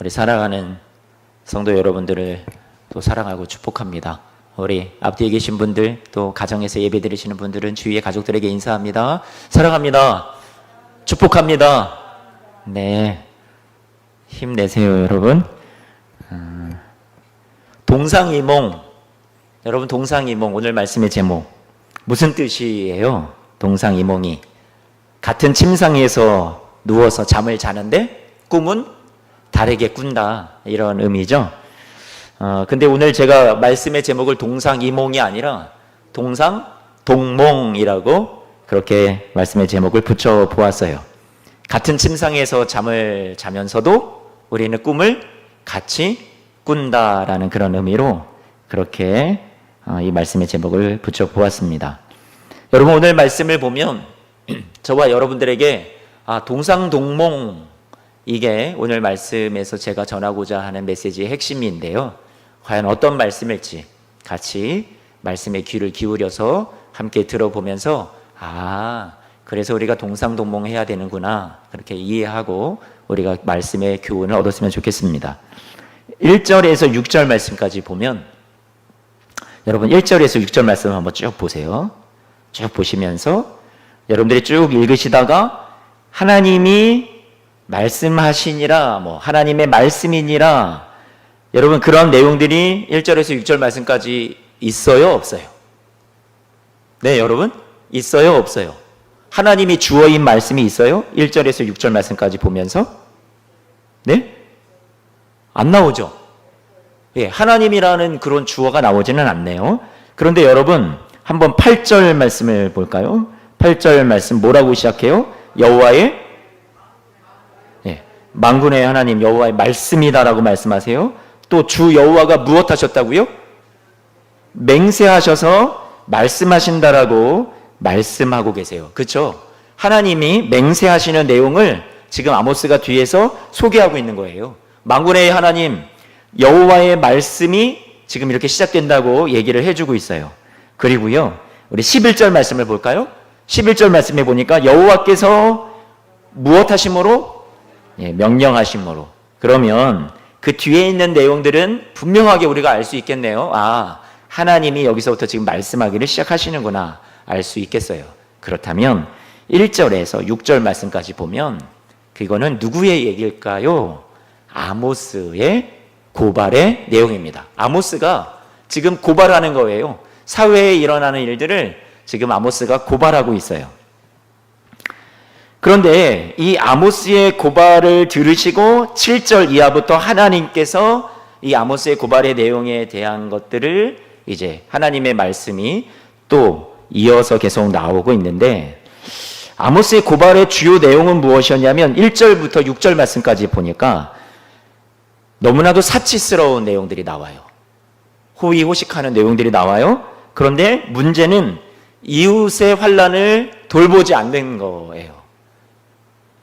우리 사랑하는 성도 여러분들을 또 사랑하고 축복합니다. 우리 앞뒤에 계신 분들, 또 가정에서 예배 드리시는 분들은 주위의 가족들에게 인사합니다. 사랑합니다. 축복합니다. 네, 힘내세요 여러분. 동상이몽. 여러분, 동상이몽, 오늘 말씀의 제목 무슨 뜻이에요? 동상이몽이 같은 침상에서 누워서 잠을 자는데 꿈은 다르게 꾼다, 이런 의미죠. 근데 오늘 제가 말씀의 제목을 동상이몽이 아니라 동상동몽이라고 그렇게 말씀의 제목을 붙여 보았어요. 같은 침상에서 잠을 자면서도 우리는 꿈을 같이 꾼다라는 그런 의미로 그렇게 이 말씀의 제목을 붙여 보았습니다. 여러분, 오늘 말씀을 보면 저와 여러분들에게 동상동몽, 이게 오늘 말씀에서 제가 전하고자 하는 메시지의 핵심인데요. 과연 어떤 말씀일지 같이 말씀에 귀를 기울여서 함께 들어보면서 그래서 우리가 동상동몽 해야 되는구나, 그렇게 이해하고 우리가 말씀의 교훈을 얻었으면 좋겠습니다. 1절에서 6절 말씀까지 보면, 여러분 1절에서 6절 말씀 한번 쭉 보세요. 쭉 보시면서 여러분들이 쭉 읽으시다가 하나님이 말씀하시니라, 하나님의 말씀이니라, 여러분 그런 내용들이 1절에서 6절 말씀까지 있어요, 없어요? 네, 여러분, 있어요, 없어요? 하나님이 주어인 말씀이 있어요? 1절에서 6절 말씀까지 보면서? 네? 안 나오죠? 예, 하나님이라는 그런 주어가 나오지는 않네요. 그런데 여러분, 한번 8절 말씀을 볼까요? 8절 말씀 뭐라고 시작해요? 여호와의 만군의 하나님 여호와의 말씀이다라고 말씀하세요. 또 주 여호와가 무엇 하셨다고요? 맹세하셔서 말씀하신다라고 말씀하고 계세요. 그렇죠? 하나님이 맹세하시는 내용을 지금 아모스가 뒤에서 소개하고 있는 거예요. 만군의 하나님 여호와의 말씀이 지금 이렇게 시작된다고 얘기를 해주고 있어요. 그리고요, 우리 11절 말씀을 볼까요? 11절 말씀에 보니까 여호와께서 무엇 하심으로? 명령하심으로. 그러면 그 뒤에 있는 내용들은 분명하게 우리가 알 수 있겠네요. 하나님이 여기서부터 지금 말씀하기를 시작하시는구나, 알 수 있겠어요. 그렇다면 1절에서 6절 말씀까지 보면 그거는 누구의 얘기일까요? 아모스의 고발의 내용입니다. 아모스가 지금 고발하는 거예요. 사회에 일어나는 일들을 지금 아모스가 고발하고 있어요. 그런데 이 아모스의 고발을 들으시고 7절 이하부터 하나님께서 이 아모스의 고발의 내용에 대한 것들을 이제 하나님의 말씀이 또 이어서 계속 나오고 있는데, 아모스의 고발의 주요 내용은 무엇이었냐면 1절부터 6절 말씀까지 보니까 너무나도 사치스러운 내용들이 나와요. 호의호식하는 내용들이 나와요. 그런데 문제는 이웃의 환난을 돌보지 않는 거예요.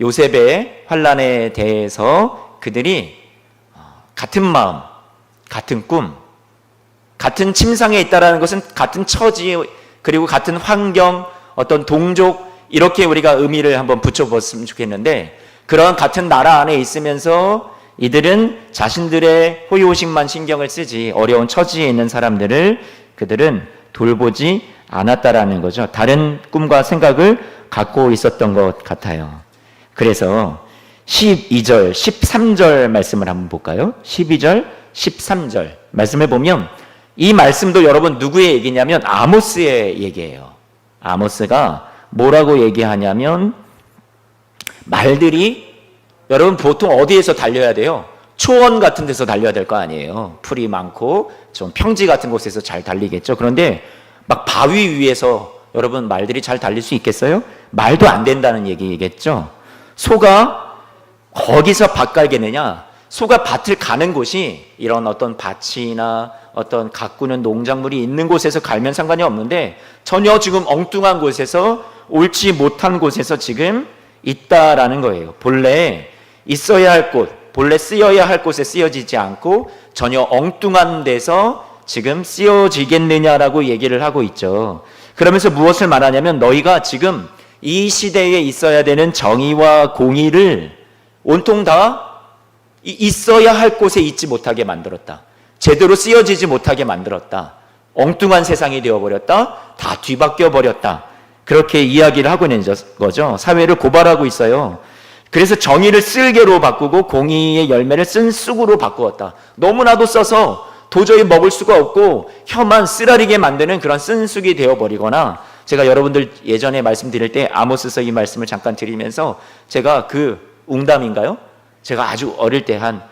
요셉의 환난에 대해서 그들이 같은 마음, 같은 꿈, 같은 침상에 있다는 것은 같은 처지, 그리고 같은 환경, 어떤 동족, 이렇게 우리가 의미를 한번 붙여봤으면 좋겠는데, 그런 같은 나라 안에 있으면서 이들은 자신들의 호의호식만 신경을 쓰지 어려운 처지에 있는 사람들을 그들은 돌보지 않았다라는 거죠. 다른 꿈과 생각을 갖고 있었던 것 같아요. 그래서 12절, 13절 말씀을 한번 볼까요? 12절, 13절 말씀을 보면 이 말씀도 여러분 누구의 얘기냐면 아모스의 얘기예요. 아모스가 뭐라고 얘기하냐면, 말들이 여러분 보통 어디에서 달려야 돼요? 초원 같은 데서 달려야 될 거 아니에요. 풀이 많고 좀 평지 같은 곳에서 잘 달리겠죠. 그런데 막 바위 위에서 여러분 말들이 잘 달릴 수 있겠어요? 말도 안 된다는 얘기겠죠. 소가 거기서 밭 갈겠느냐? 소가 밭을 가는 곳이 이런 어떤 밭이나 어떤 가꾸는 농작물이 있는 곳에서 갈면 상관이 없는데, 전혀 지금 엉뚱한 곳에서, 옳지 못한 곳에서 지금 있다라는 거예요. 본래 있어야 할 곳, 본래 쓰여야 할 곳에 쓰여지지 않고 전혀 엉뚱한 데서 지금 쓰여지겠느냐라고 얘기를 하고 있죠. 그러면서 무엇을 말하냐면, 너희가 지금 이 시대에 있어야 되는 정의와 공의를 온통 다 있어야 할 곳에 있지 못하게 만들었다. 제대로 쓰여지지 못하게 만들었다. 엉뚱한 세상이 되어버렸다. 다 뒤바뀌어 버렸다. 그렇게 이야기를 하고 있는 거죠. 사회를 고발하고 있어요. 그래서 정의를 쓸개로 바꾸고 공의의 열매를 쓴 쑥으로 바꾸었다. 너무나도 써서 도저히 먹을 수가 없고 혀만 쓰라리게 만드는 그런 쓴 쑥이 되어버리거나, 제가 여러분들 예전에 말씀드릴 때 아모스서 이 말씀을 잠깐 드리면서 제가 그 웅담인가요? 제가 아주 어릴 때 한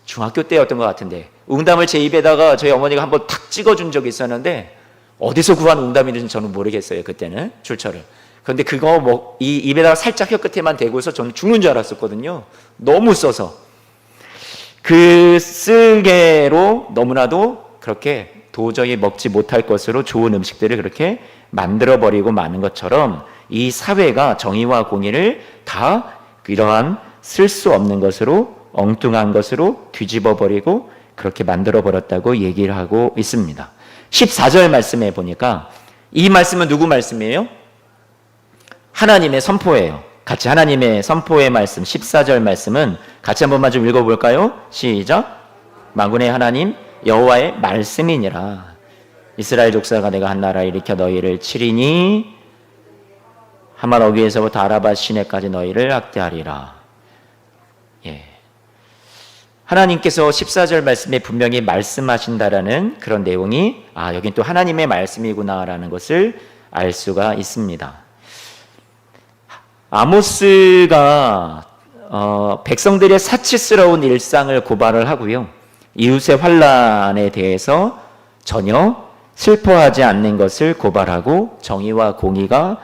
중학교 때였던 것 같은데 웅담을 제 입에다가 저희 어머니가 한번 탁 찍어준 적이 있었는데 어디서 구한 웅담인지는 저는 모르겠어요. 그때는 출처를. 그런데 그거 이 입에다가 살짝 혀 끝에만 대고서 저는 죽는 줄 알았었거든요. 너무 써서. 그 쓸개로 너무나도 그렇게 도저히 먹지 못할 것으로 좋은 음식들을 그렇게 만들어버리고 마는 것처럼 이 사회가 정의와 공의를 다 이러한 쓸 수 없는 것으로, 엉뚱한 것으로 뒤집어버리고 그렇게 만들어버렸다고 얘기를 하고 있습니다. 14절 말씀에 보니까 이 말씀은 누구 말씀이에요? 하나님의 선포예요. 같이 하나님의 선포의 말씀 14절 말씀은 같이 한 번만 좀 읽어볼까요? 시작. 만군의 하나님 여호와의 말씀이니라. 이스라엘 족속아 내가 한 나라 일으켜 너희를 치리니 하만 어귀에서부터 아라바 시내까지 너희를 학대하리라. 예. 하나님께서 14절 말씀에 분명히 말씀하신다라는 그런 내용이 여긴 또 하나님의 말씀이구나라는 것을 알 수가 있습니다. 아모스가 백성들의 사치스러운 일상을 고발을 하고요. 이웃의 환난에 대해서 전혀 슬퍼하지 않는 것을 고발하고 정의와 공의가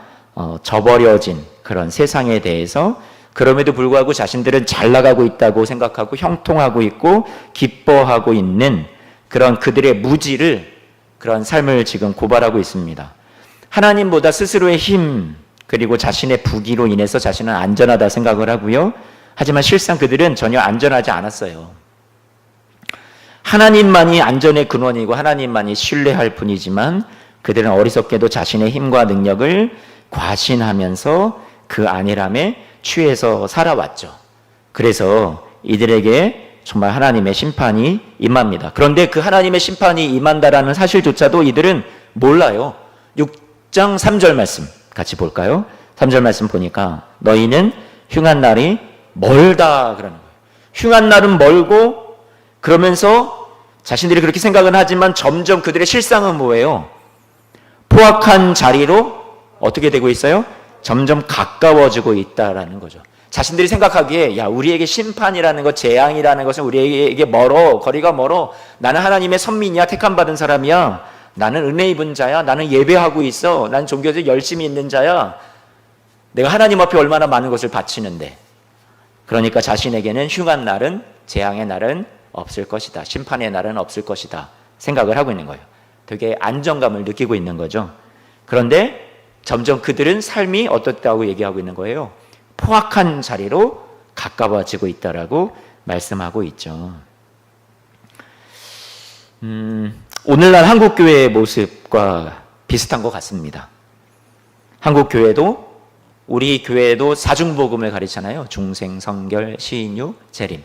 저버려진 그런 세상에 대해서 그럼에도 불구하고 자신들은 잘 나가고 있다고 생각하고 형통하고 있고 기뻐하고 있는 그런 그들의 무지를, 그런 삶을 지금 고발하고 있습니다. 하나님보다 스스로의 힘 그리고 자신의 부귀로 인해서 자신은 안전하다 생각을 하고요. 하지만 실상 그들은 전혀 안전하지 않았어요. 하나님만이 안전의 근원이고 하나님만이 신뢰할 뿐이지만 그들은 어리석게도 자신의 힘과 능력을 과신하면서 그 안일함에 취해서 살아왔죠. 그래서 이들에게 정말 하나님의 심판이 임합니다. 그런데 그 하나님의 심판이 임한다라는 사실조차도 이들은 몰라요. 6장 3절 말씀 같이 볼까요? 3절 말씀 보니까 너희는 흉한 날이 멀다 그러는 거예요. 흉한 날은 멀고, 그러면서 자신들이 그렇게 생각은 하지만 점점 그들의 실상은 뭐예요? 포악한 자리로 어떻게 되고 있어요? 점점 가까워지고 있다라는 거죠. 자신들이 생각하기에 우리에게 심판이라는 것, 재앙이라는 것은 우리에게 멀어, 거리가 멀어. 나는 하나님의 선민이야, 택함 받은 사람이야. 나는 은혜 입은 자야. 나는 예배하고 있어. 나는 종교에 열심히 있는 자야. 내가 하나님 앞에 얼마나 많은 것을 바치는데. 그러니까 자신에게는 흉한 날은, 재앙의 날은 없을 것이다. 심판의 날은 없을 것이다. 생각을 하고 있는 거예요. 되게 안정감을 느끼고 있는 거죠. 그런데 점점 그들은 삶이 어떻다고 얘기하고 있는 거예요? 포악한 자리로 가까워지고 있다라고 말씀하고 있죠. 오늘날 한국교회의 모습과 비슷한 것 같습니다. 한국교회도, 우리 교회도 사중복음을 가르치잖아요. 중생, 성결, 시인유, 재림.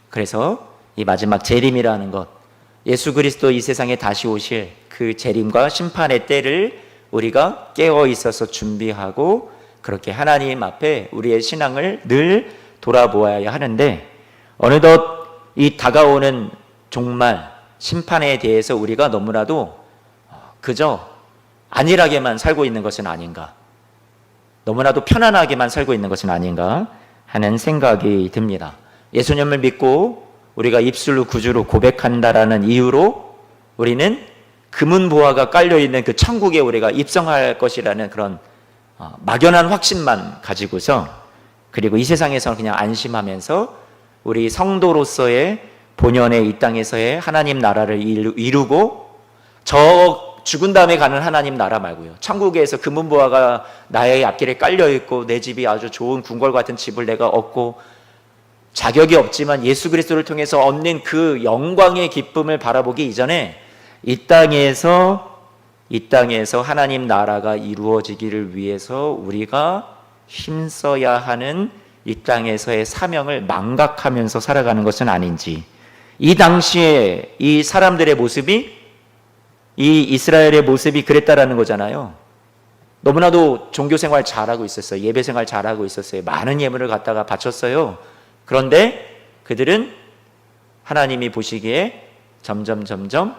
그래서 이 마지막 재림이라는 것, 예수 그리스도 이 세상에 다시 오실 그 재림과 심판의 때를 우리가 깨어 있어서 준비하고 그렇게 하나님 앞에 우리의 신앙을 늘 돌아보아야 하는데, 어느덧 이 다가오는 종말 심판에 대해서 우리가 너무나도 그저 안일하게만 살고 있는 것은 아닌가, 너무나도 편안하게만 살고 있는 것은 아닌가 하는 생각이 듭니다. 예수님을 믿고 우리가 입술로 구주로 고백한다라는 이유로 우리는 금은보화가 깔려있는 그 천국에 우리가 입성할 것이라는 그런 막연한 확신만 가지고서, 그리고 이 세상에서 그냥 안심하면서 우리 성도로서의 본연의 이 땅에서의 하나님 나라를 이루고, 저 죽은 다음에 가는 하나님 나라 말고요, 천국에서 금은보화가 나의 앞길에 깔려있고 내 집이 아주 좋은 궁궐 같은 집을 내가 얻고 자격이 없지만 예수 그리스도를 통해서 얻는 그 영광의 기쁨을 바라보기 이전에 이 땅에서 하나님 나라가 이루어지기를 위해서 우리가 힘써야 하는 이 땅에서의 사명을 망각하면서 살아가는 것은 아닌지, 이 당시에 이 사람들의 모습이, 이 이스라엘의 모습이 그랬다라는 거잖아요. 너무나도 종교생활 잘하고 있었어요. 예배생활 잘하고 있었어요. 많은 예물을 갖다가 바쳤어요. 그런데 그들은 하나님이 보시기에 점점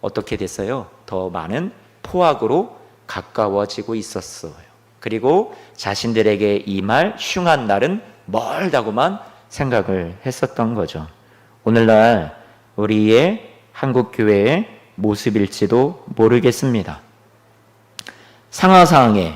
어떻게 됐어요? 더 많은 포악으로 가까워지고 있었어요. 그리고 자신들에게 임할 흉한 날은 멀다고만 생각을 했었던 거죠. 오늘날 우리의 한국교회의 모습일지도 모르겠습니다. 상하상에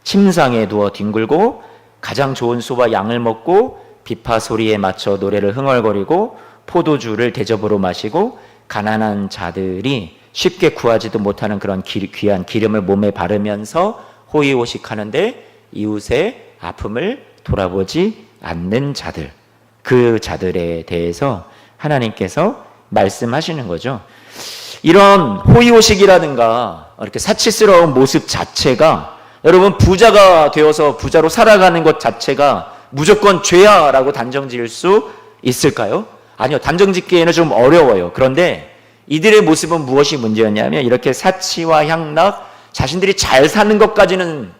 침상에 누워 뒹굴고 가장 좋은 소와 양을 먹고 비파 소리에 맞춰 노래를 흥얼거리고 포도주를 대접으로 마시고 가난한 자들이 쉽게 구하지도 못하는 그런 귀한 기름을 몸에 바르면서 호의호식하는데 이웃의 아픔을 돌아보지 않는 자들, 그 자들에 대해서 하나님께서 말씀하시는 거죠. 이런 호의호식이라든가 이렇게 사치스러운 모습 자체가, 여러분 부자가 되어서 부자로 살아가는 것 자체가 무조건 죄야라고 단정 지을 수 있을까요? 아니요, 단정 짓기에는 좀 어려워요. 그런데 이들의 모습은 무엇이 문제였냐면, 이렇게 사치와 향락, 자신들이 잘 사는 것까지는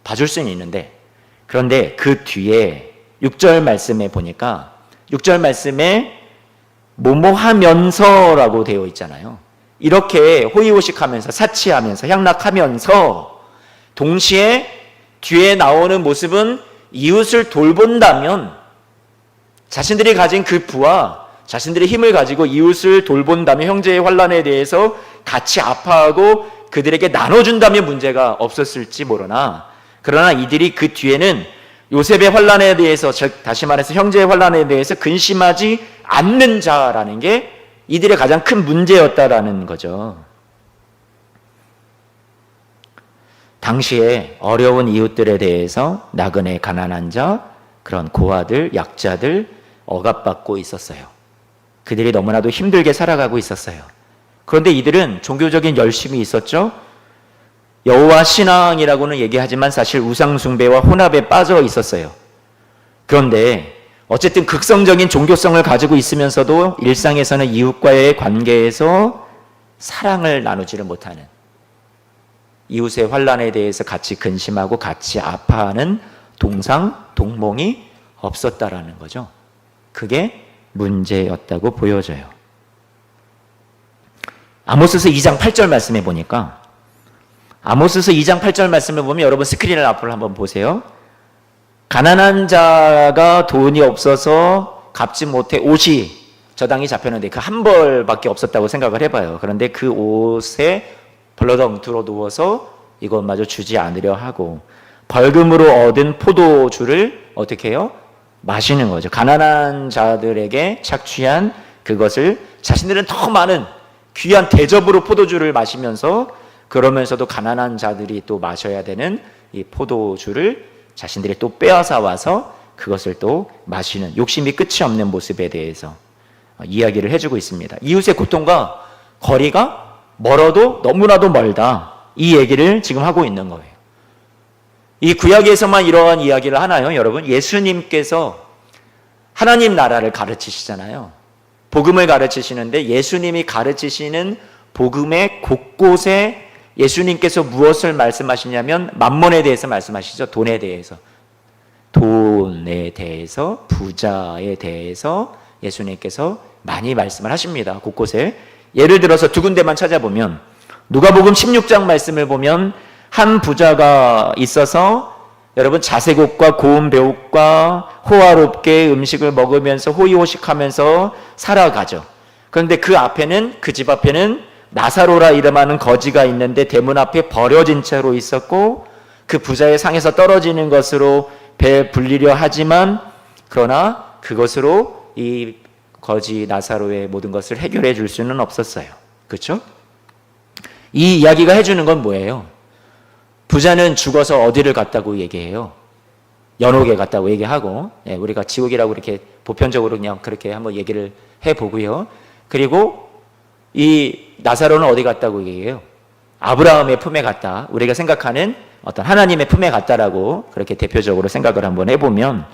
봐줄 수는 있는데, 그런데 그 뒤에 6절 말씀에 보니까 6절 말씀에 뭐뭐하면서라고 되어 있잖아요. 이렇게 호의호식하면서 사치하면서 향락하면서 동시에 뒤에 나오는 모습은 이웃을 돌본다면, 자신들이 가진 그 부와 자신들의 힘을 가지고 이웃을 돌본다면, 형제의 환난에 대해서 같이 아파하고 그들에게 나눠준다면 문제가 없었을지 모르나, 그러나 이들이 그 뒤에는 요셉의 환난에 대해서, 즉 다시 말해서 형제의 환난에 대해서 근심하지 않는 자라는 게 이들의 가장 큰 문제였다라는 거죠. 당시에 어려운 이웃들에 대해서 나그네 가난한 자, 그런 고아들, 약자들 억압받고 있었어요. 그들이 너무나도 힘들게 살아가고 있었어요. 그런데 이들은 종교적인 열심이 있었죠. 여호와 신앙이라고는 얘기하지만 사실 우상 숭배와 혼합에 빠져 있었어요. 그런데 어쨌든 극성적인 종교성을 가지고 있으면서도 일상에서는 이웃과의 관계에서 사랑을 나누지를 못하는, 이웃의 환난에 대해서 같이 근심하고 같이 아파하는 동몽이 없었다라는 거죠. 그게 문제였다고 보여져요. 아모스서 2장 8절 말씀에 보니까, 아모스서 2장 8절 말씀을 보면, 여러분 스크린을 앞으로 한번 보세요. 가난한 자가 돈이 없어서 갚지 못해 옷이 저당이 잡혔는데 그 한 벌밖에 없었다고 생각을 해봐요. 그런데 그 옷에 벌러덩 들어 누워서 이것마저 주지 않으려 하고 벌금으로 얻은 포도주를 어떻게 해요? 마시는 거죠. 가난한 자들에게 착취한 그것을 자신들은 더 많은 귀한 대접으로 포도주를 마시면서, 그러면서도 가난한 자들이 또 마셔야 되는 이 포도주를 자신들이 또 빼앗아 와서 그것을 또 마시는, 욕심이 끝이 없는 모습에 대해서 이야기를 해주고 있습니다. 이웃의 고통과 거리가 멀어도 너무나도 멀다, 이 얘기를 지금 하고 있는 거예요. 이 구약에서만 이러한 이야기를 하나요? 여러분, 예수님께서 하나님 나라를 가르치시잖아요. 복음을 가르치시는데 예수님이 가르치시는 복음의 곳곳에 예수님께서 무엇을 말씀하시냐면 만몬에 대해서 말씀하시죠. 돈에 대해서, 부자에 대해서 예수님께서 많이 말씀을 하십니다. 곳곳에. 예를 들어서 두 군데만 찾아보면, 누가복음 16장 말씀을 보면 한 부자가 있어서, 여러분 자색옷과 고운 배옷과 호화롭게 음식을 먹으면서 호의호식하면서 살아가죠. 그런데 그 앞에는, 그 집 앞에는 나사로라 이름하는 거지가 있는데 대문 앞에 버려진 채로 있었고, 그 부자의 상에서 떨어지는 것으로 배 불리려 하지만, 그러나 그것으로 이 거지 나사로의 모든 것을 해결해 줄 수는 없었어요. 그렇죠? 이 이야기가 해주는 건 뭐예요? 부자는 죽어서 어디를 갔다고 얘기해요? 연옥에 갔다고 얘기하고, 우리가 지옥이라고 이렇게 보편적으로 그냥 그렇게 한번 얘기를 해보고요. 그리고 이 나사로는 어디 갔다고 얘기해요? 아브라함의 품에 갔다. 우리가 생각하는 어떤 하나님의 품에 갔다라고 그렇게 대표적으로 생각을 한번 해보면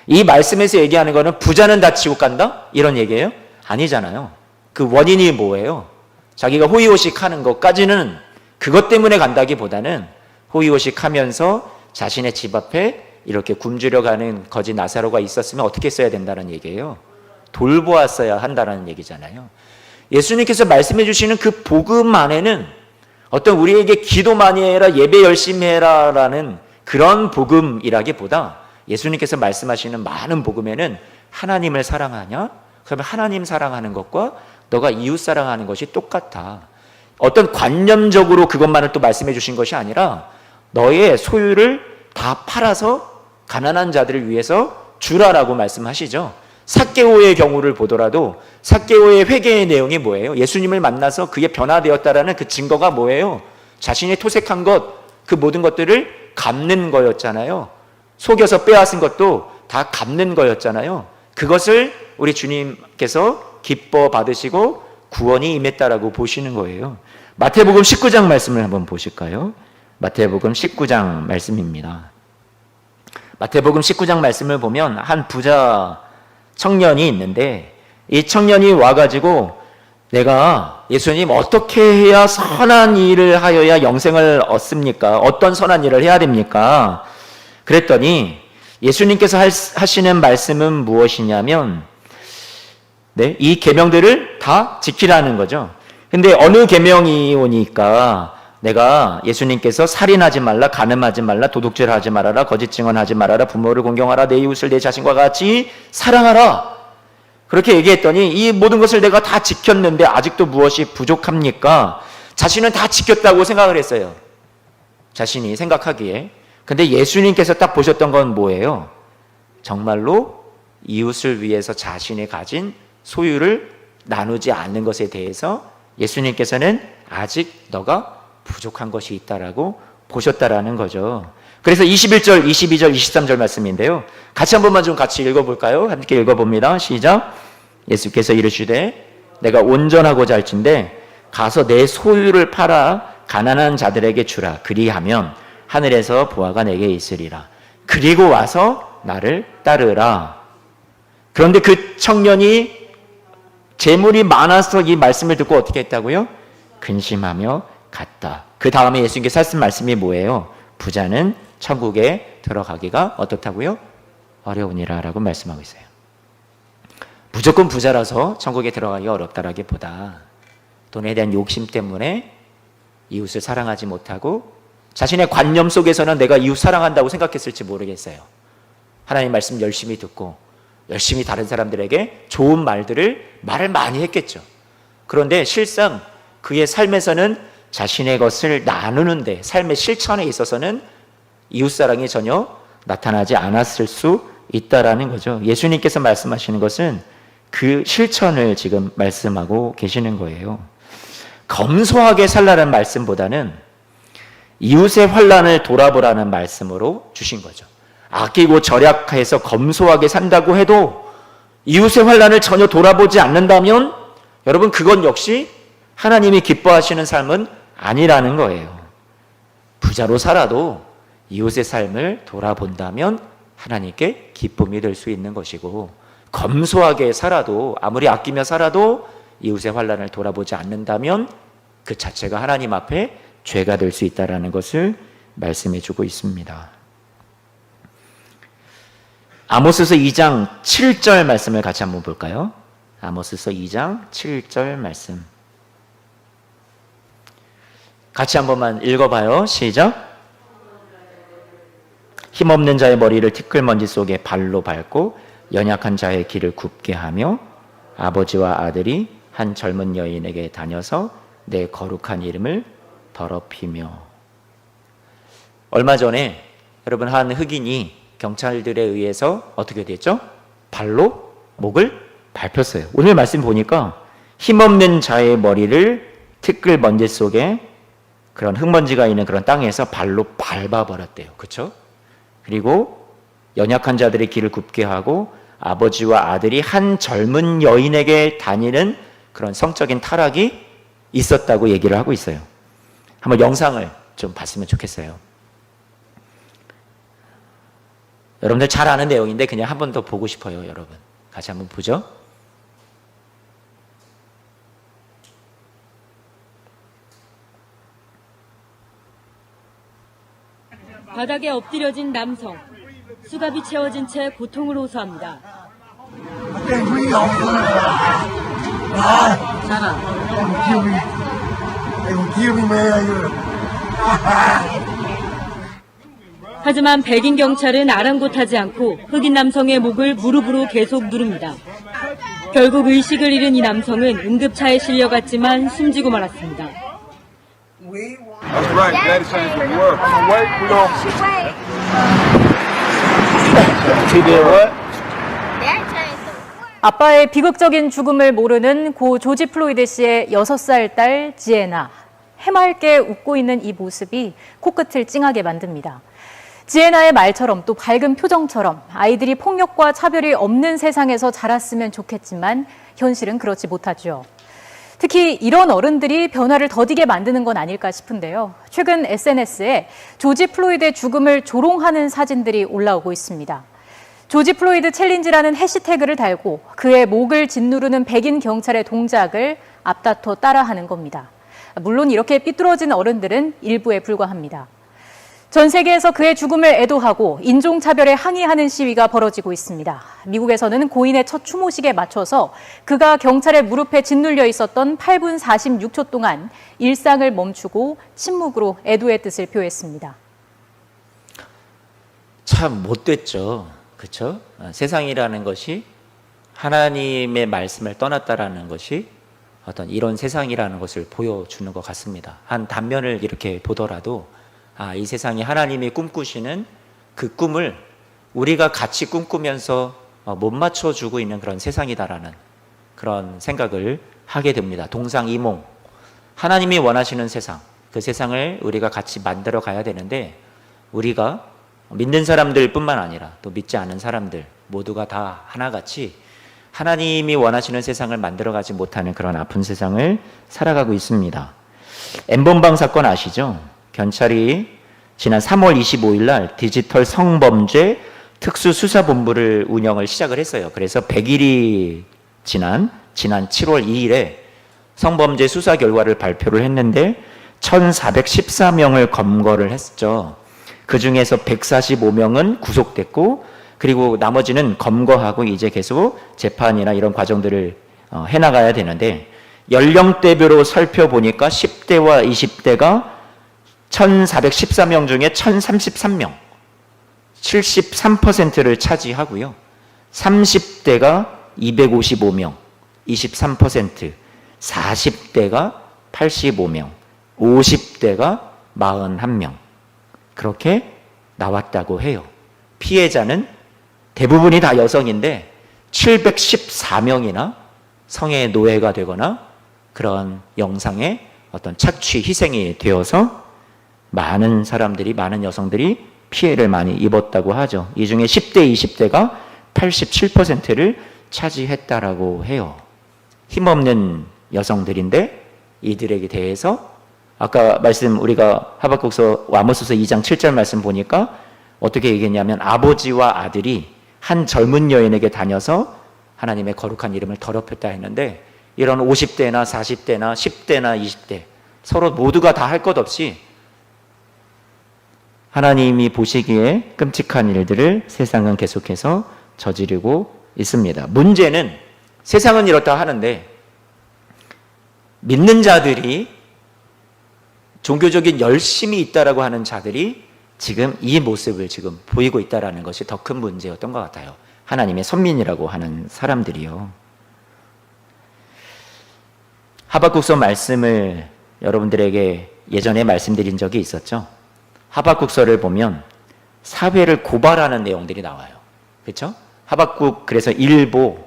이 말씀에서 얘기하는 거는 부자는 다 지옥 간다? 이런 얘기예요? 아니잖아요. 그 원인이 뭐예요? 자기가 호의호식 하는 것까지는 그것 때문에 간다기보다는 호의호식 하면서 자신의 집 앞에 이렇게 굶주려 가는 거지 나사로가 있었으면 어떻게 써야 된다는 얘기예요? 돌보았어야 한다는 얘기잖아요. 예수님께서 말씀해 주시는 그 복음 안에는 어떤 우리에게 기도 많이 해라, 예배 열심히 해라 라는 그런 복음이라기보다 예수님께서 말씀하시는 많은 복음에는 하나님을 사랑하냐? 그러면 하나님 사랑하는 것과 너가 이웃 사랑하는 것이 똑같아. 어떤 관념적으로 그것만을 또 말씀해 주신 것이 아니라 너의 소유를 다 팔아서 가난한 자들을 위해서 주라라고 말씀하시죠. 삭개오의 경우를 보더라도 삭개오의 회개의 내용이 뭐예요? 예수님을 만나서 그게 변화되었다라는 그 증거가 뭐예요? 자신이 토색한 것, 그 모든 것들을 갚는 거였잖아요. 속여서 빼앗은 것도 다 갚는 거였잖아요. 그것을 우리 주님께서 기뻐 받으시고 구원이 임했다라고 보시는 거예요. 마태복음 19장 말씀을 한번 보실까요? 마태복음 19장 말씀입니다. 마태복음 19장 말씀을 보면 한 부자 청년이 있는데 이 청년이 와가지고 내가 예수님 어떻게 해야 선한 일을 하여야 영생을 얻습니까? 어떤 선한 일을 해야 됩니까? 그랬더니 예수님께서 하시는 말씀은 무엇이냐면 네, 이 계명들을 다 지키라는 거죠. 근데 어느 계명이 오니까 내가 예수님께서 살인하지 말라, 간음하지 말라, 도둑질하지 말아라, 거짓 증언하지 말아라, 부모를 공경하라, 내 이웃을 내 자신과 같이 사랑하라. 그렇게 얘기했더니 이 모든 것을 내가 다 지켰는데 아직도 무엇이 부족합니까? 자신은 다 지켰다고 생각을 했어요. 자신이 생각하기에. 근데 예수님께서 딱 보셨던 건 뭐예요? 정말로 이웃을 위해서 자신이 가진 소유를 나누지 않는 것에 대해서 예수님께서는 아직 너가 부족한 것이 있다라고 보셨다라는 거죠. 그래서 21절, 22절, 23절 말씀인데요. 같이 한 번만 좀 같이 읽어볼까요? 함께 읽어봅니다. 시작. 예수께서 이르시되 내가 온전하고자 할진대 가서 내 소유를 팔아 가난한 자들에게 주라. 그리하면 하늘에서 보화가 내게 있으리라. 그리고 와서 나를 따르라. 그런데 그 청년이 재물이 많아서 이 말씀을 듣고 어떻게 했다고요? 근심하며 갔다. 그 다음에 예수님께서 하신 말씀이 뭐예요? 부자는 천국에 들어가기가 어떻다고요? 어려우니라 라고 말씀하고 있어요. 무조건 부자라서 천국에 들어가기가 어렵다라기보다 돈에 대한 욕심 때문에 이웃을 사랑하지 못하고 자신의 관념 속에서는 내가 이웃 사랑한다고 생각했을지 모르겠어요. 하나님 말씀 열심히 듣고 열심히 다른 사람들에게 좋은 말을 많이 했겠죠. 그런데 실상 그의 삶에서는 자신의 것을 나누는데 삶의 실천에 있어서는 이웃사랑이 전혀 나타나지 않았을 수 있다라는 거죠. 예수님께서 말씀하시는 것은 그 실천을 지금 말씀하고 계시는 거예요. 검소하게 살라는 말씀보다는 이웃의 환난을 돌아보라는 말씀으로 주신 거죠. 아끼고 절약해서 검소하게 산다고 해도 이웃의 환난을 전혀 돌아보지 않는다면 여러분 그건 역시 하나님이 기뻐하시는 삶은 아니라는 거예요. 부자로 살아도 이웃의 삶을 돌아본다면 하나님께 기쁨이 될 수 있는 것이고 검소하게 살아도 아무리 아끼며 살아도 이웃의 환난을 돌아보지 않는다면 그 자체가 하나님 앞에 죄가 될 수 있다는 것을 말씀해 주고 있습니다. 아모스서 2장 7절 말씀을 같이 한번 볼까요? 아모스서 2장 7절 말씀 같이 한 번만 읽어봐요. 시작. 힘없는 자의 머리를 티끌먼지 속에 발로 밟고 연약한 자의 길을 굽게 하며 아버지와 아들이 한 젊은 여인에게 다녀서 내 거룩한 이름을 더럽히며. 얼마 전에 여러분 한 흑인이 경찰들에 의해서 어떻게 됐죠? 발로 목을 밟혔어요. 오늘 말씀 보니까 힘없는 자의 머리를 티끌 먼지 속에 그런 흙먼지가 있는 그런 땅에서 발로 밟아버렸대요. 그렇죠? 그리고 연약한 자들의 길을 굽게 하고 아버지와 아들이 한 젊은 여인에게 다니는 그런 성적인 타락이 있었다고 얘기를 하고 있어요. 한번 영상을 좀 봤으면 좋겠어요. 여러분들 잘 아는 내용인데 그냥 한 번 더 보고 싶어요, 여러분. 같이 한번 보죠. 바닥에 엎드려진 남성. 수갑이 채워진 채 고통을 호소합니다. 하지만 백인 경찰은 아랑곳하지 않고 흑인 남성의 목을 무릎으로 계속 누릅니다. 결국 의식을 잃은 이 남성은 응급차에 실려갔지만 숨지고 말았습니다. That's right. Daddy changed the world. Come on, wait. We gon' He did what? 아빠의 비극적인 죽음을 모르는 고 조지 플로이드 씨의 6살 딸 지에나. 해맑게 웃고 있는 이 모습이 코끝을 찡하게 만듭니다. 지에나의 말처럼 또 밝은 표정처럼 아이들이 폭력과 차별이 없는 세상에서 자랐으면 좋겠지만 현실은 그렇지 못하죠. 특히 이런 어른들이 변화를 더디게 만드는 건 아닐까 싶은데요. 최근 SNS에 조지 플로이드의 죽음을 조롱하는 사진들이 올라오고 있습니다. 조지 플로이드 챌린지라는 해시태그를 달고 그의 목을 짓누르는 백인 경찰의 동작을 앞다퉈 따라하는 겁니다. 물론 이렇게 삐뚤어진 어른들은 일부에 불과합니다. 전 세계에서 그의 죽음을 애도하고 인종차별에 항의하는 시위가 벌어지고 있습니다. 미국에서는 고인의 첫 추모식에 맞춰서 그가 경찰의 무릎에 짓눌려 있었던 8분 46초 동안 일상을 멈추고 침묵으로 애도의 뜻을 표했습니다. 참 못됐죠. 그렇죠? 세상이라는 것이 하나님의 말씀을 떠났다라는 것이 어떤 이런 세상이라는 것을 보여주는 것 같습니다. 한 단면을 이렇게 보더라도 이 세상이 하나님이 꿈꾸시는 그 꿈을 우리가 같이 꿈꾸면서 못 맞춰주고 있는 그런 세상이다라는 그런 생각을 하게 됩니다. 동상이몽, 하나님이 원하시는 세상, 그 세상을 우리가 같이 만들어 가야 되는데 우리가 믿는 사람들 뿐만 아니라 또 믿지 않은 사람들 모두가 다 하나같이 하나님이 원하시는 세상을 만들어가지 못하는 그런 아픈 세상을 살아가고 있습니다. N번방 사건 아시죠? 경찰이 지난 3월 25일 날 디지털 성범죄 특수수사본부를 운영을 시작을 했어요. 그래서 100일이 지난 7월 2일에 성범죄 수사 결과를 발표를 했는데 1,414명을 검거를 했죠. 그 중에서 145명은 구속됐고 그리고 나머지는 검거하고 이제 계속 재판이나 이런 과정들을 해나가야 되는데 연령대별로 살펴보니까 10대와 20대가 1,414명 중에 1,033명, 73%를 차지하고요. 30대가 255명, 23%, 40대가 85명, 50대가 41명. 그렇게 나왔다고 해요. 피해자는 대부분이 다 여성인데 714명이나 성의 노예가 되거나 그런 영상에 어떤 착취, 희생이 되어서 많은 사람들이, 많은 여성들이 피해를 많이 입었다고 하죠. 이 중에 10대, 20대가 87%를 차지했다라고 해요. 힘없는 여성들인데 이들에게 대해서 아까 말씀 우리가 하박국서 아모스서 2장 7절 말씀 보니까 어떻게 얘기했냐면 아버지와 아들이 한 젊은 여인에게 다녀서 하나님의 거룩한 이름을 더럽혔다 했는데 이런 50대나 40대나 10대나 20대 서로 모두가 다 할 것 없이 하나님이 보시기에 끔찍한 일들을 세상은 계속해서 저지르고 있습니다. 문제는 세상은 이렇다 하는데 믿는 자들이 종교적인 열심이 있다라고 하는 자들이 지금 이 모습을 지금 보이고 있다라는 것이 더 큰 문제였던 것 같아요. 하나님의 선민이라고 하는 사람들이요. 하박국서 말씀을 여러분들에게 예전에 말씀드린 적이 있었죠. 하박국서를 보면 사회를 고발하는 내용들이 나와요. 그렇죠? 하박국 그래서 일보,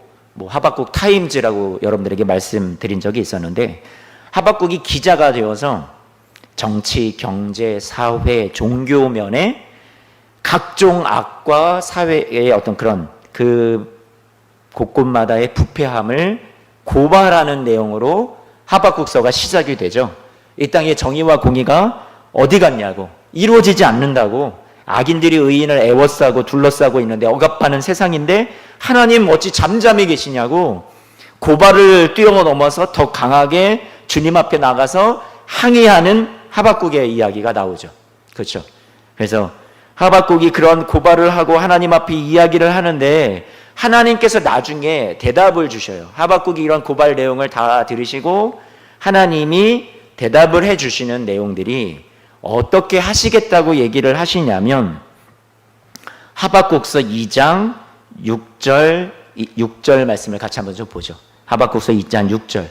하박국 타임즈라고 여러분들에게 말씀드린 적이 있었는데 하박국이 기자가 되어서 정치, 경제, 사회, 종교 면에 각종 악과 사회의 어떤 그런 그 곳곳마다의 부패함을 고발하는 내용으로 하박국서가 시작이 되죠. 이 땅의 정의와 공의가 어디 갔냐고, 이루어지지 않는다고 악인들이 의인을 애워싸고 둘러싸고 있는데 억압하는 세상인데 하나님 어찌 잠잠히 계시냐고 고발을 뛰어넘어서 더 강하게 주님 앞에 나가서 항의하는 하박국의 이야기가 나오죠. 그렇죠? 그래서 하박국이 그런 고발을 하고 하나님 앞에 이야기를 하는데 하나님께서 나중에 대답을 주셔요. 하박국이 이런 고발 내용을 다 들으시고 하나님이 대답을 해주시는 내용들이 어떻게 하시겠다고 얘기를 하시냐면 하박국서 2장 6절 말씀을 같이 한번 좀 보죠. 하박국서 2장 6절.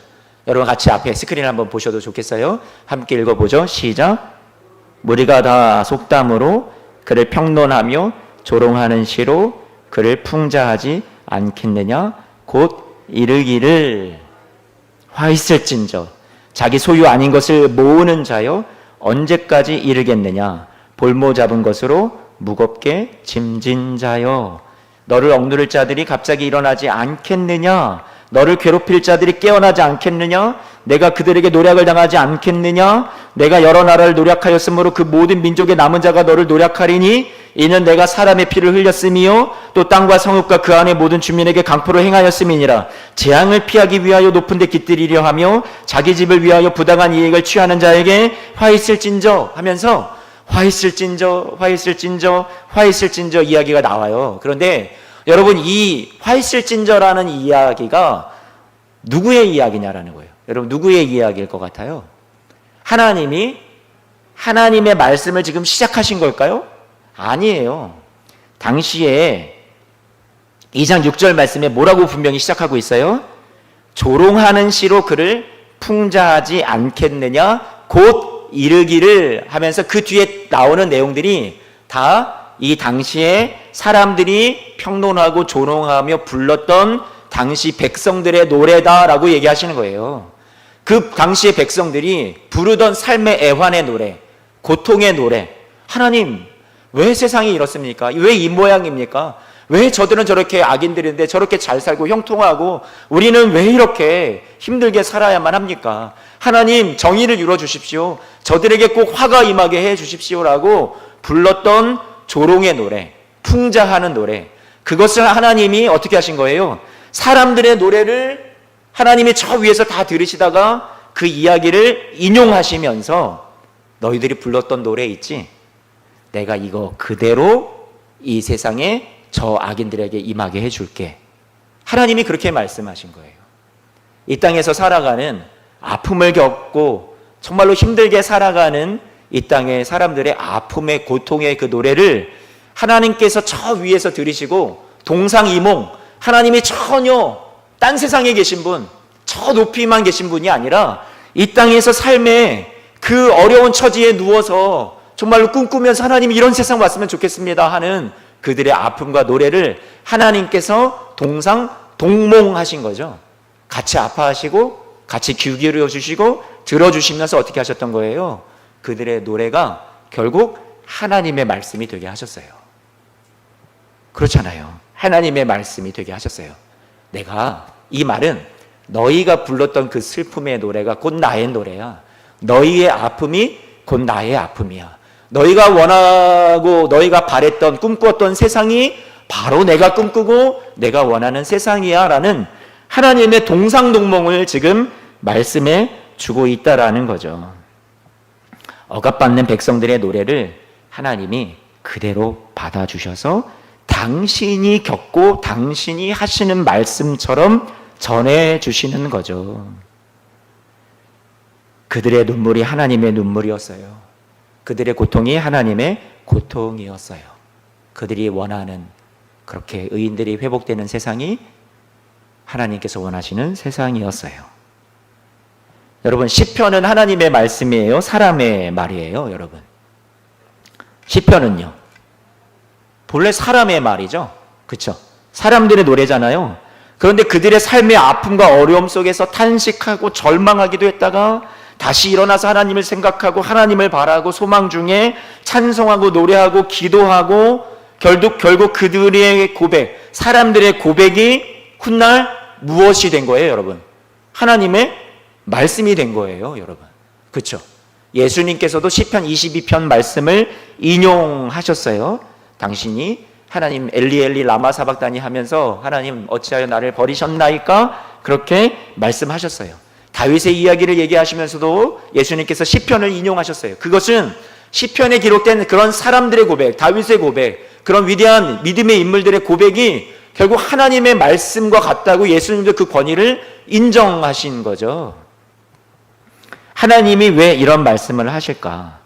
여러분 같이 앞에 스크린 한번 보셔도 좋겠어요. 함께 읽어보죠. 시작. 무리가 다 속담으로 그를 평론하며 조롱하는 시로 그를 풍자하지 않겠느냐. 곧 이르기를 화 있을진저 자기 소유 아닌 것을 모으는 자여 언제까지 이르겠느냐. 볼모 잡은 것으로 무겁게 짐진 자여 너를 억누를 자들이 갑자기 일어나지 않겠느냐. 너를 괴롭힐 자들이 깨어나지 않겠느냐. 내가 그들에게 노략을 당하지 않겠느냐. 내가 여러 나라를 노략하였으므로 그 모든 민족의 남은 자가 너를 노략하리니 이는 내가 사람의 피를 흘렸음이요 또 땅과 성읍과 그 안의 모든 주민에게 강포를 행하였음이니라. 재앙을 피하기 위하여 높은 데 깃들이려 하며 자기 집을 위하여 부당한 이익을 취하는 자에게 화 있을진저 하면서 화 있을진저 화 있을진저 화 있을진저 이야기가 나와요. 그런데 여러분 이 화 있을진저라는 이야기가 누구의 이야기냐라는 거예요. 여러분 누구의 이야기일 것 같아요? 하나님이 하나님의 말씀을 지금 시작하신 걸까요? 아니에요. 당시에 2장 6절 말씀에 뭐라고 분명히 시작하고 있어요? 조롱하는 시로 그를 풍자하지 않겠느냐 곧 이르기를 하면서 그 뒤에 나오는 내용들이 다 이 당시에 사람들이 평론하고 조롱하며 불렀던 당시 백성들의 노래다라고 얘기하시는 거예요. 그 당시의 백성들이 부르던 삶의 애환의 노래, 고통의 노래. 하나님, 왜 세상이 이렇습니까? 왜 이 모양입니까? 왜 저들은 저렇게 악인들인데 저렇게 잘 살고 형통하고 우리는 왜 이렇게 힘들게 살아야만 합니까? 하나님, 정의를 이루어 주십시오. 저들에게 꼭 화가 임하게 해 주십시오라고 불렀던 조롱의 노래, 풍자하는 노래. 그것을 하나님이 어떻게 하신 거예요? 사람들의 노래를 하나님이 저 위에서 다 들으시다가 그 이야기를 인용하시면서 너희들이 불렀던 노래 있지? 내가 이거 그대로 이 세상에 저 악인들에게 임하게 해줄게. 하나님이 그렇게 말씀하신 거예요. 이 땅에서 살아가는 아픔을 겪고 정말로 힘들게 살아가는 이 땅의 사람들의 아픔의 고통의 그 노래를 하나님께서 저 위에서 들으시고 동상이몽 하나님이 전혀 딴 세상에 계신 분, 저 높이만 계신 분이 아니라 이 땅에서 삶의 그 어려운 처지에 누워서 정말로 꿈꾸면서 하나님이 이런 세상 왔으면 좋겠습니다 하는 그들의 아픔과 노래를 하나님께서 동몽하신 거죠. 같이 아파하시고 같이 귀 기울여 주시고 들어주시면서 어떻게 하셨던 거예요? 그들의 노래가 결국 하나님의 말씀이 되게 하셨어요. 그렇잖아요. 하나님의 말씀이 되게 하셨어요. 내가 이 말은 너희가 불렀던 그 슬픔의 노래가 곧 나의 노래야. 너희의 아픔이 곧 나의 아픔이야. 너희가 원하고 너희가 바랬던 꿈꾸었던 세상이 바로 내가 꿈꾸고 내가 원하는 세상이야 라는 하나님의 동상동몽을 지금 말씀해 주고 있다라는 거죠. 억압받는 백성들의 노래를 하나님이 그대로 받아주셔서 당신이 겪고 당신이 하시는 말씀처럼 전해주시는 거죠. 그들의 눈물이 하나님의 눈물이었어요. 그들의 고통이 하나님의 고통이었어요. 그들이 원하는 그렇게 의인들이 회복되는 세상이 하나님께서 원하시는 세상이었어요. 여러분, 시편은 하나님의 말씀이에요? 사람의 말이에요? 여러분, 시편은요 본래 사람의 말이죠. 그렇죠? 사람들의 노래잖아요. 그런데 그들의 삶의 아픔과 어려움 속에서 탄식하고 절망하기도 했다가 다시 일어나서 하나님을 생각하고 하나님을 바라고 소망 중에 찬송하고 노래하고 기도하고 결국 그들의 고백, 사람들의 고백이 훗날 무엇이 된 거예요, 여러분? 하나님의 말씀이 된 거예요, 여러분. 그렇죠? 예수님께서도 시편 22편 말씀을 인용하셨어요. 당신이 하나님 엘리 엘리 라마 사박다니 하면서 하나님 어찌하여 나를 버리셨나이까 그렇게 말씀하셨어요. 다윗의 이야기를 얘기하시면서도 예수님께서 시편을 인용하셨어요. 그것은 시편에 기록된 그런 사람들의 고백, 다윗의 고백, 그런 위대한 믿음의 인물들의 고백이 결국 하나님의 말씀과 같다고 예수님도 그 권위를 인정하신 거죠. 하나님이 왜 이런 말씀을 하실까?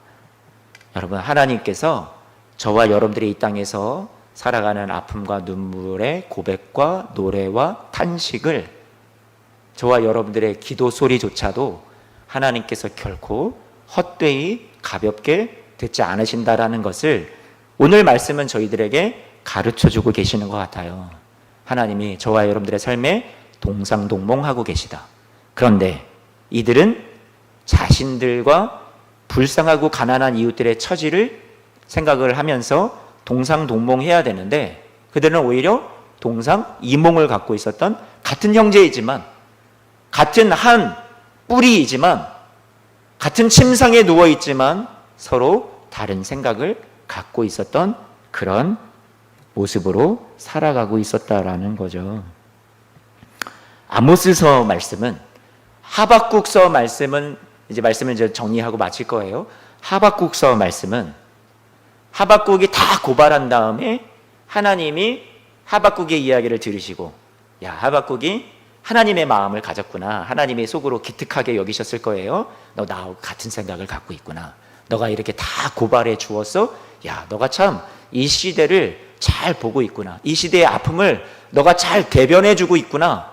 여러분, 하나님께서 저와 여러분들이 이 땅에서 살아가는 아픔과 눈물의 고백과 노래와 탄식을 저와 여러분들의 기도 소리조차도 하나님께서 결코 헛되이 가볍게 듣지 않으신다라는 것을 오늘 말씀은 저희들에게 가르쳐주고 계시는 것 같아요. 하나님이 저와 여러분들의 삶에 동상동몽하고 계시다. 그런데 이들은 자신들과 불쌍하고 가난한 이웃들의 처지를 생각을 하면서 동상동몽해야 되는데 그들은 오히려 동상이몽을 갖고 있었던 같은 형제이지만 같은 한 뿌리이지만 같은 침상에 누워있지만 서로 다른 생각을 갖고 있었던 그런 모습으로 살아가고 있었다라는 거죠. 아모스서 말씀은 하박국서 말씀은 이제 말씀을 이제 정리하고 마칠 거예요. 하박국서 말씀은 하박국이 다 고발한 다음에 하나님이 하박국의 이야기를 들으시고 야 하박국이 하나님의 마음을 가졌구나. 하나님의 속으로 기특하게 여기셨을 거예요. 너 나하고 같은 생각을 갖고 있구나. 너가 이렇게 다 고발해 주었어. 야 너가 참 이 시대를 잘 보고 있구나. 이 시대의 아픔을 너가 잘 대변해 주고 있구나.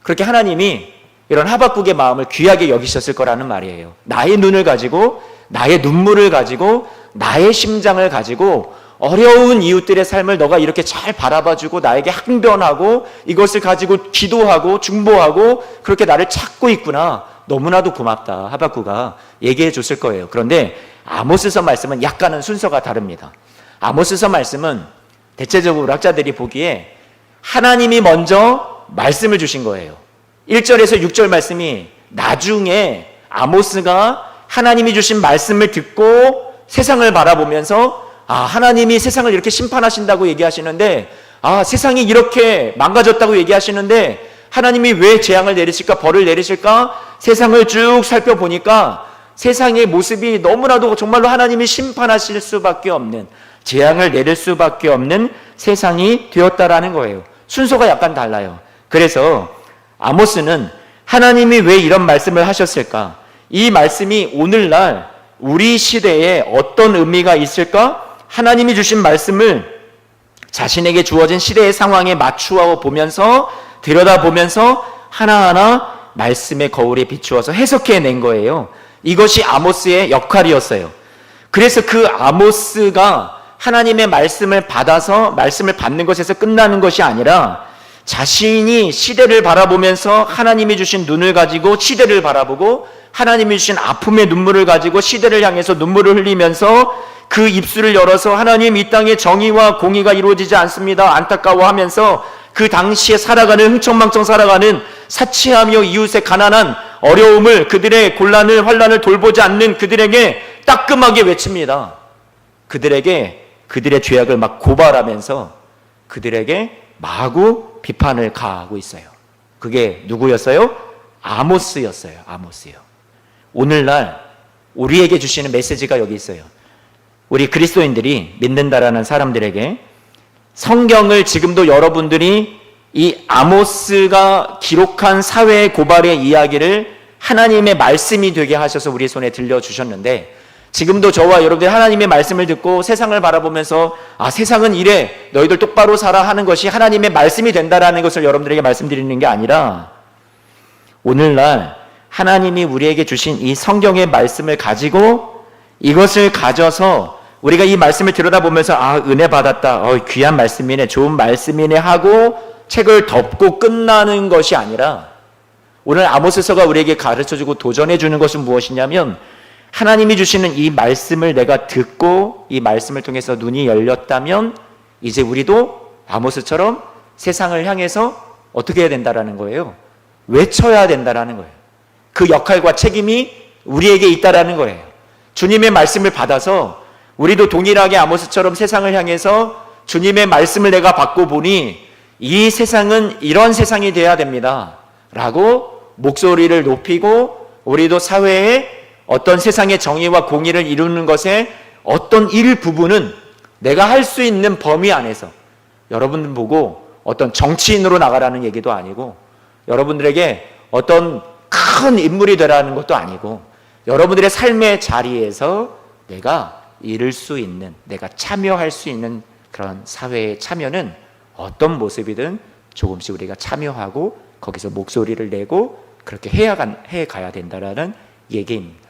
그렇게 하나님이 이런 하박국의 마음을 귀하게 여기셨을 거라는 말이에요. 나의 눈을 가지고 나의 눈물을 가지고 나의 심장을 가지고 어려운 이웃들의 삶을 너가 이렇게 잘 바라봐주고 나에게 항변하고 이것을 가지고 기도하고 중보하고 그렇게 나를 찾고 있구나. 너무나도 고맙다. 하박국가 얘기해 줬을 거예요. 그런데 아모스서 말씀은 약간은 순서가 다릅니다. 아모스서 말씀은 대체적으로 학자들이 보기에 하나님이 먼저 말씀을 주신 거예요. 1절에서 6절 말씀이 나중에 아모스가 하나님이 주신 말씀을 듣고 세상을 바라보면서 하나님이 세상을 이렇게 심판하신다고 얘기하시는데 세상이 이렇게 망가졌다고 얘기하시는데 하나님이 왜 재앙을 내리실까 벌을 내리실까 세상을 쭉 살펴보니까 세상의 모습이 너무나도 정말로 하나님이 심판하실 수밖에 없는 재앙을 내릴 수밖에 없는 세상이 되었다라는 거예요. 순서가 약간 달라요. 그래서 아모스는 하나님이 왜 이런 말씀을 하셨을까? 이 말씀이 오늘날 우리 시대에 어떤 의미가 있을까? 하나님이 주신 말씀을 자신에게 주어진 시대의 상황에 맞추어 보면서 들여다보면서 하나하나 말씀의 거울에 비추어서 해석해 낸 거예요. 이것이 아모스의 역할이었어요. 그래서 그 아모스가 하나님의 말씀을 받아서 말씀을 받는 것에서 끝나는 것이 아니라 자신이 시대를 바라보면서 하나님이 주신 눈을 가지고 시대를 바라보고 하나님이 주신 아픔의 눈물을 가지고 시대를 향해서 눈물을 흘리면서 그 입술을 열어서 하나님 이 땅에 정의와 공의가 이루어지지 않습니다. 안타까워하면서 그 당시에 살아가는 흥청망청 살아가는 사치하며 이웃의 가난한 어려움을 그들의 곤란을 환난을 돌보지 않는 그들에게 따끔하게 외칩니다. 그들의 죄악을 막 고발하면서 그들에게 마구 비판을 가하고 있어요. 그게 누구였어요? 아모스였어요. 아모스요. 오늘날 우리에게 주시는 메시지가 여기 있어요. 우리 그리스도인들이 믿는다라는 사람들에게 성경을 지금도 여러분들이 이 아모스가 기록한 사회의 고발의 이야기를 하나님의 말씀이 되게 하셔서 우리 손에 들려주셨는데 지금도 저와 여러분들이 하나님의 말씀을 듣고 세상을 바라보면서 세상은 이래 너희들 똑바로 살아 하는 것이 하나님의 말씀이 된다라는 것을 여러분들에게 말씀드리는 게 아니라 오늘날 하나님이 우리에게 주신 이 성경의 말씀을 가지고 이것을 가져서 우리가 이 말씀을 들여다보면서 은혜 받았다. 귀한 말씀이네. 좋은 말씀이네 하고 책을 덮고 끝나는 것이 아니라 오늘 아모스서가 우리에게 가르쳐주고 도전해주는 것은 무엇이냐면 하나님이 주시는 이 말씀을 내가 듣고 이 말씀을 통해서 눈이 열렸다면 이제 우리도 아모스처럼 세상을 향해서 어떻게 해야 된다라는 거예요? 외쳐야 된다라는 거예요. 그 역할과 책임이 우리에게 있다라는 거예요. 주님의 말씀을 받아서 우리도 동일하게 아모스처럼 세상을 향해서 주님의 말씀을 내가 받고 보니 이 세상은 이런 세상이 돼야 됩니다 라고 목소리를 높이고 우리도 사회에 어떤 세상의 정의와 공의를 이루는 것에 어떤 일부분은 내가 할 수 있는 범위 안에서, 여러분 보고 어떤 정치인으로 나가라는 얘기도 아니고 여러분들에게 어떤 큰 인물이 되라는 것도 아니고 여러분들의 삶의 자리에서 내가 이룰 수 있는, 내가 참여할 수 있는 그런 사회의 참여는 어떤 모습이든 조금씩 우리가 참여하고 거기서 목소리를 내고 그렇게 해 가야 된다라는 얘기입니다.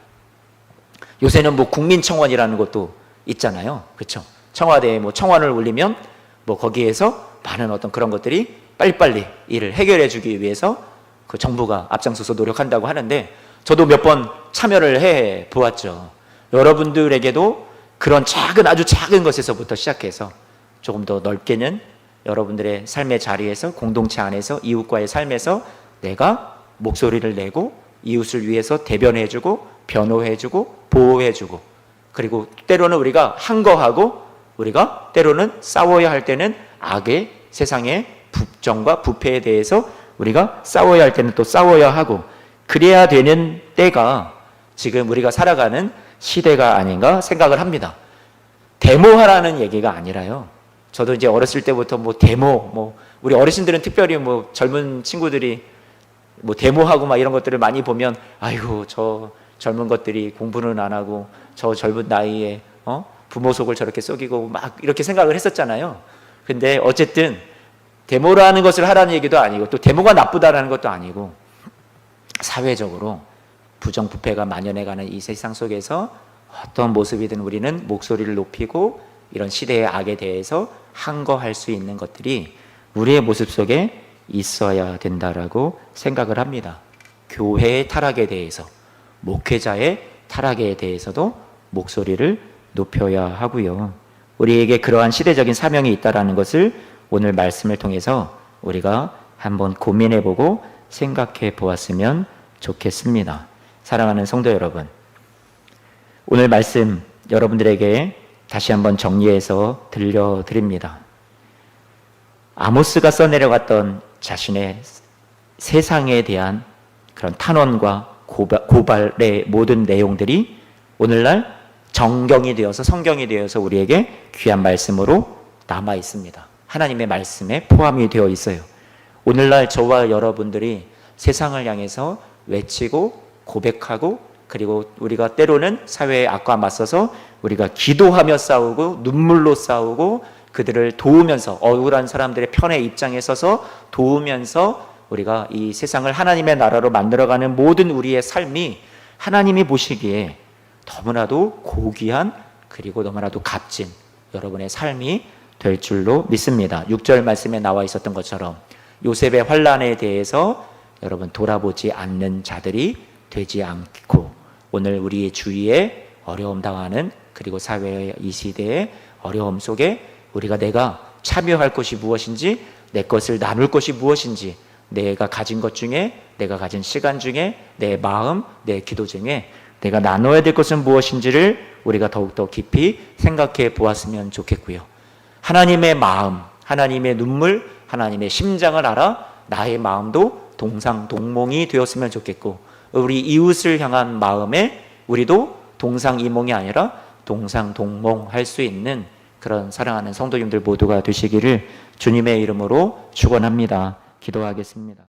요새는 뭐 국민청원이라는 것도 있잖아요. 그렇죠? 청와대에 뭐 청원을 올리면 뭐 거기에서 많은 어떤 그런 것들이 빨리빨리 일을 해결해 주기 위해서 그 정부가 앞장서서 노력한다고 하는데 저도 몇 번 참여를 해 보았죠. 여러분들에게도 그런 작은, 아주 작은 것에서부터 시작해서 조금 더 넓게는 여러분들의 삶의 자리에서, 공동체 안에서, 이웃과의 삶에서 내가 목소리를 내고 이웃을 위해서 대변해주고 변호해주고 보호해주고, 그리고 때로는 우리가 항거하고 우리가 때로는 싸워야 할 때는 악의 세상의 부정과 부패에 대해서 우리가 싸워야 할 때는 또 싸워야 하고, 그래야 되는 때가 지금 우리가 살아가는 시대가 아닌가 생각을 합니다. 데모하라는 얘기가 아니라요. 저도 이제 어렸을 때부터 뭐 데모, 뭐 우리 어르신들은 특별히 뭐 젊은 친구들이 뭐 데모하고 막 이런 것들을 많이 보면 아이고 저 젊은 것들이 공부는 안 하고 저 젊은 나이에 부모 속을 저렇게 속이고 막 이렇게 생각을 했었잖아요. 근데 어쨌든 데모라는 것을 하라는 얘기도 아니고 또 데모가 나쁘다라는 것도 아니고 사회적으로 부정부패가 만연해가는 이 세상 속에서 어떤 모습이든 우리는 목소리를 높이고 이런 시대의 악에 대해서 항거할 수 있는 것들이 우리의 모습 속에 있어야 된다라고 생각을 합니다. 교회의 타락에 대해서, 목회자의 타락에 대해서도 목소리를 높여야 하고요. 우리에게 그러한 시대적인 사명이 있다라는 것을 오늘 말씀을 통해서 우리가 한번 고민해보고 생각해 보았으면 좋겠습니다. 사랑하는 성도 여러분, 오늘 말씀 여러분들에게 다시 한번 정리해서 들려드립니다. 아모스가 써내려갔던 자신의 세상에 대한 그런 탄원과 고발의 모든 내용들이 오늘날 정경이 되어서, 성경이 되어서 우리에게 귀한 말씀으로 남아 있습니다. 하나님의 말씀에 포함이 되어 있어요. 오늘날 저와 여러분들이 세상을 향해서 외치고 고백하고, 그리고 우리가 때로는 사회의 악과 맞서서 우리가 기도하며 싸우고 눈물로 싸우고 그들을 도우면서, 억울한 사람들의 편의 입장에 서서 도우면서 우리가 이 세상을 하나님의 나라로 만들어가는 모든 우리의 삶이 하나님이 보시기에 너무나도 고귀한, 그리고 너무나도 값진 여러분의 삶이 될 줄로 믿습니다. 6절 말씀에 나와 있었던 것처럼 요셉의 환난에 대해서 여러분 돌아보지 않는 자들이 되지 않고, 오늘 우리의 주위에 어려움 당하는, 그리고 사회의 이 시대의 어려움 속에 우리가 내가 참여할 것이 무엇인지, 내 것을 나눌 것이 무엇인지, 내가 가진 것 중에, 내가 가진 시간 중에, 내 마음, 내 기도 중에 내가 나눠야 될 것은 무엇인지를 우리가 더욱더 깊이 생각해 보았으면 좋겠고요. 하나님의 마음, 하나님의 눈물, 하나님의 심장을 알아 나의 마음도 동상동몽이 되었으면 좋겠고, 우리 이웃을 향한 마음에 우리도 동상이몽이 아니라 동상동몽할 수 있는 그런 사랑하는 성도님들 모두가 되시기를 주님의 이름으로 축원합니다. 기도하겠습니다.